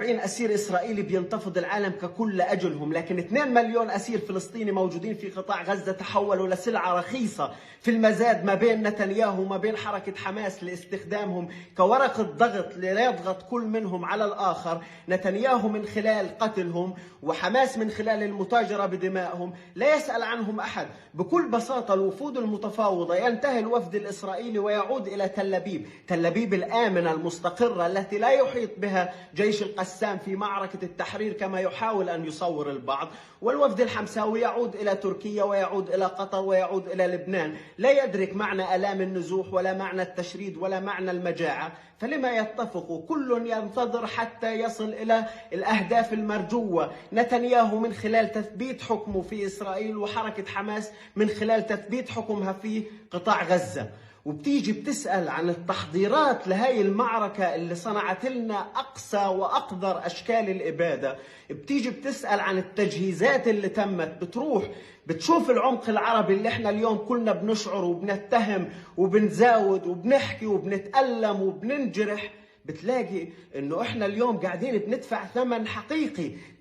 140 أسير إسرائيلي بينتفض العالم ككل لأجلهم، لكن 2 مليون أسير فلسطيني موجودين في قطاع غزة تحولوا لسلعة رخيصة في المزاد ما بين نتنياهو وما بين حركة حماس لاستخدامهم كورقة ضغط ليضغط كل منهم على الآخر. نتنياهو من خلال قتلهم وحماس من خلال المتاجرة بدمائهم لا يسأل عنهم أحد. بكل بساطة الوفود المتفاوضة ينتهي الوفد الإسرائيلي ويعود إلى تل أبيب، تل أبيب الآمنة المستقرة التي لا يحيط بها جيش القسام في معركة التحرير كما يحاول أن يصور البعض. والوفد الحمساوي يعود إلى تركيا ويعود إلى قطر ويعود إلى لبنان، لا يدرك معنى آلام النزوح ولا معنى التشريد ولا معنى المجاعة. فلما يتفق؟ كل ينتظر حتى يصل إلى الأهداف المرجوة. نتنياهو من خلال تثبيت حكمه في إسرائيل، وحركة حماس من خلال تثبيت حكمها في قطاع غزة. وبتيجي بتسأل عن التحضيرات لهاي المعركة اللي صنعت لنا أقصى وأقدر أشكال الإبادة. بتيجي بتسأل عن التجهيزات اللي تمت. بتروح بتشوف العمق العربي اللي احنا اليوم كلنا بنشعر وبنتهم وبنزاود وبنحكي وبنتألم وبننجرح. بتلاقي انه احنا اليوم قاعدين بندفع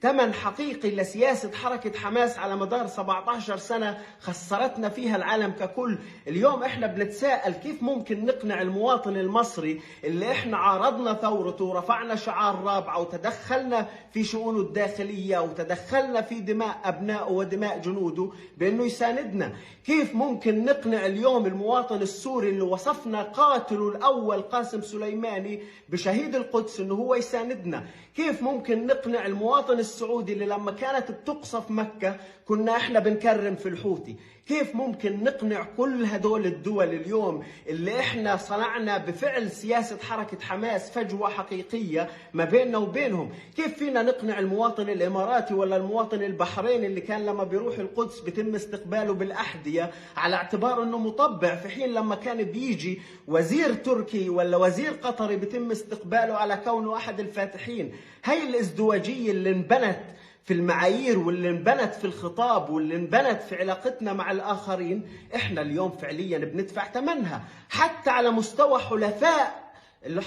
ثمن حقيقي لسياسة حركة حماس على مدار 17 سنة خسرتنا فيها العالم ككل. اليوم احنا بنتساءل كيف ممكن نقنع المواطن المصري اللي احنا عارضنا ثورته ورفعنا شعار رابعة وتدخلنا في شؤونه الداخلية وتدخلنا في دماء أبنائه ودماء جنوده بأنه يساندنا. كيف ممكن نقنع اليوم المواطن السوري اللي وصفنا قاتله الأول قاسم سليماني بشهيد القدس انه هو يساندنا؟ كيف ممكن نقنع المواطن السعودي اللي لما كانت بتقصف مكة كنا احنا بنكرم في الحوثي؟ كيف ممكن نقنع كل هدول الدول اليوم اللي احنا صنعنا بفعل سياسة حركة حماس فجوة حقيقية ما بيننا وبينهم؟ كيف فينا نقنع المواطن الاماراتي ولا المواطن البحريني اللي كان لما بيروح القدس بيتم استقباله بالأحذية على اعتبار انه مطبع، في حين لما كان بيجي وزير تركي ولا وزير قطري بيتم استقباله على كونه احد الفاتحين؟ هاي الازدواجية اللي انبنت في المعايير واللي انبنت في الخطاب واللي انبنت في علاقتنا مع الآخرين، احنا اليوم فعليا بندفع ثمنها حتى على مستوى حلفاء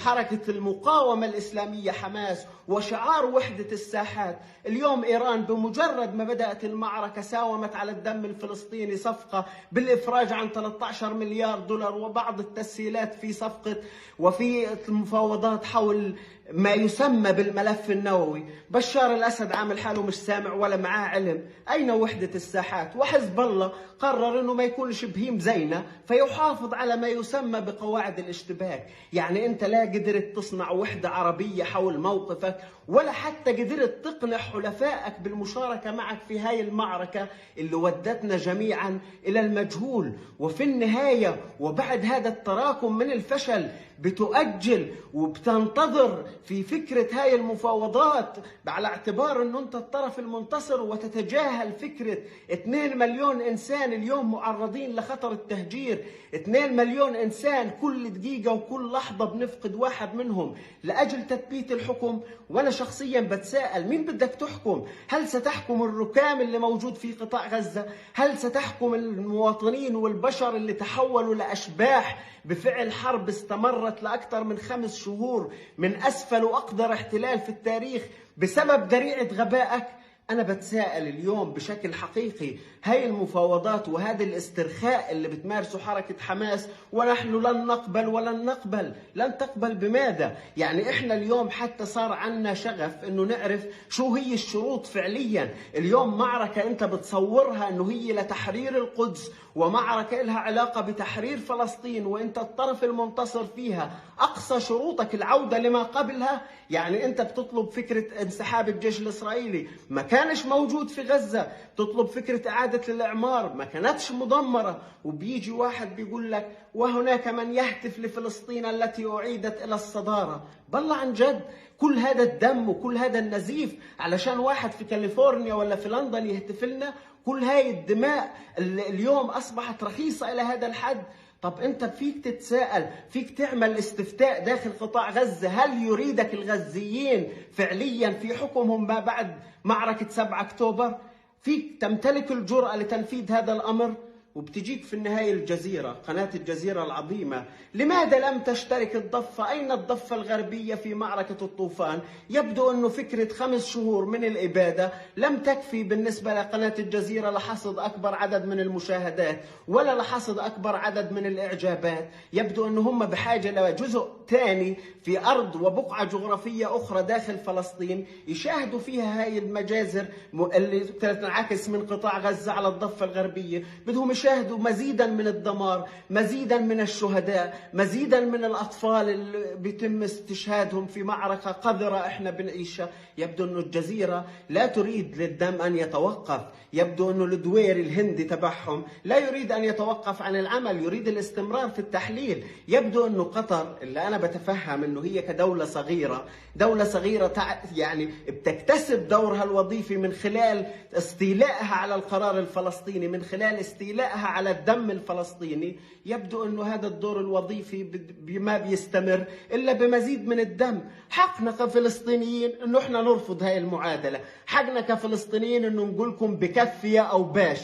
حركة المقاومة الإسلامية حماس وشعار وحدة الساحات. اليوم إيران بمجرد ما بدأت المعركة ساومت على الدم الفلسطيني صفقة بالإفراج عن 13 مليار دولار وبعض التسهيلات في صفقة وفي المفاوضات حول ما يسمى بالملف النووي. بشار الأسد عامل حاله مش سامع ولا معاه علم. أين وحدة الساحات؟ وحزب الله قرر أنه ما يكونش بهيم زينة فيحافظ على ما يسمى بقواعد الاشتباك. يعني أنت لا قدرت تصنع وحدة عربية حول موقفك ولا حتى قدرت تقنع حلفائك بالمشاركة معك في هاي المعركة اللي ودتنا جميعا إلى المجهول. وفي النهاية وبعد هذا التراكم من الفشل بتؤجل وبتنتظر في فكرة هاي المفاوضات على اعتبار أنه أنت الطرف المنتصر، وتتجاهل فكرة 2 مليون إنسان اليوم معرضين لخطر التهجير. 2 مليون إنسان كل دقيقة وكل لحظة بنفقد واحد منهم لأجل تثبيت الحكم. وأنا شخصيا بتساءل مين بدك تحكم؟ هل ستحكم الركام اللي موجود في قطاع غزة؟ هل ستحكم المواطنين والبشر اللي تحولوا لأشباح بفعل حرب استمرت لأكثر من 5 شهور من أسفل وأقدر احتلال في التاريخ بسبب ذريعة غبائك؟ أنا بتساءل اليوم بشكل حقيقي هاي المفاوضات وهذا الاسترخاء اللي بتمارسه حركة حماس ونحن لن نقبل ولن نقبل. لن تقبل بماذا؟ يعني إحنا اليوم حتى صار عنا شغف إنه نعرف شو هي الشروط فعليا. اليوم معركة أنت بتصورها إنه هي لتحرير القدس ومعركة لها علاقة بتحرير فلسطين وأنت الطرف المنتصر فيها، أقصى شروطك العودة لما قبلها. يعني أنت بتطلب فكرة انسحاب الجيش الإسرائيلي ما كانش موجود في غزة، تطلب فكرة إعادة الإعمار ما كانتش مدمرة، وبيجي واحد بيقول لك وهناك من يهتف لفلسطين التي أعيدت إلى الصدارة. بالله عن جد كل هذا الدم وكل هذا النزيف علشان واحد في كاليفورنيا ولا في لندن يهتف لنا؟ كل هاي الدماء اليوم أصبحت رخيصة إلى هذا الحد. طب أنت فيك تتساءل، فيك تعمل استفتاء داخل قطاع غزة، هل يريدك الغزيين فعليا في حكمهم ما بعد معركة 7 أكتوبر؟ فيك تمتلك الجرأة لتنفيذ هذا الأمر؟ وبتجيك في النهاية الجزيرة، قناة الجزيرة العظيمة. لماذا لم تشترك الضفة؟ أين الضفة الغربية في معركة الطوفان؟ يبدو أنه فكرة 5 شهور من الإبادة لم تكفي بالنسبة لقناة الجزيرة لحصد أكبر عدد من المشاهدات ولا لحصد أكبر عدد من الإعجابات. يبدو أنه هم بحاجة لجزء ثاني في أرض وبقعة جغرافية أخرى داخل فلسطين يشاهدوا فيها هاي المجازر اللي تنعكس من قطاع غزة على الضفة الغربية. بدهم يشاهدوا مزيدا من الدمار، مزيدا من الشهداء، مزيدا من الأطفال اللي بيتم استشهادهم في معركة قذرة احنا بنعيشها. يبدو أنه الجزيرة لا تريد للدم أن يتوقف. يبدو أنه الدوير الهندي تبعهم لا يريد أن يتوقف عن العمل، يريد الاستمرار في التحليل. يبدو أنه قطر اللي أنا بتفهم أنه هي كدولة صغيرة، دولة صغيرة يعني بتكتسب دورها الوظيفي من خلال استيلائها على القرار الفلسطيني، من خلال استيلائها على الدم الفلسطيني. يبدو أنه هذا الدور الوظيفي ما بيستمر إلا بمزيد من الدم. حقنا كفلسطينيين أنه إحنا نرفض هاي المعادلة، حقنا كفلسطينيين أنه نقولكم بكفية أو باش.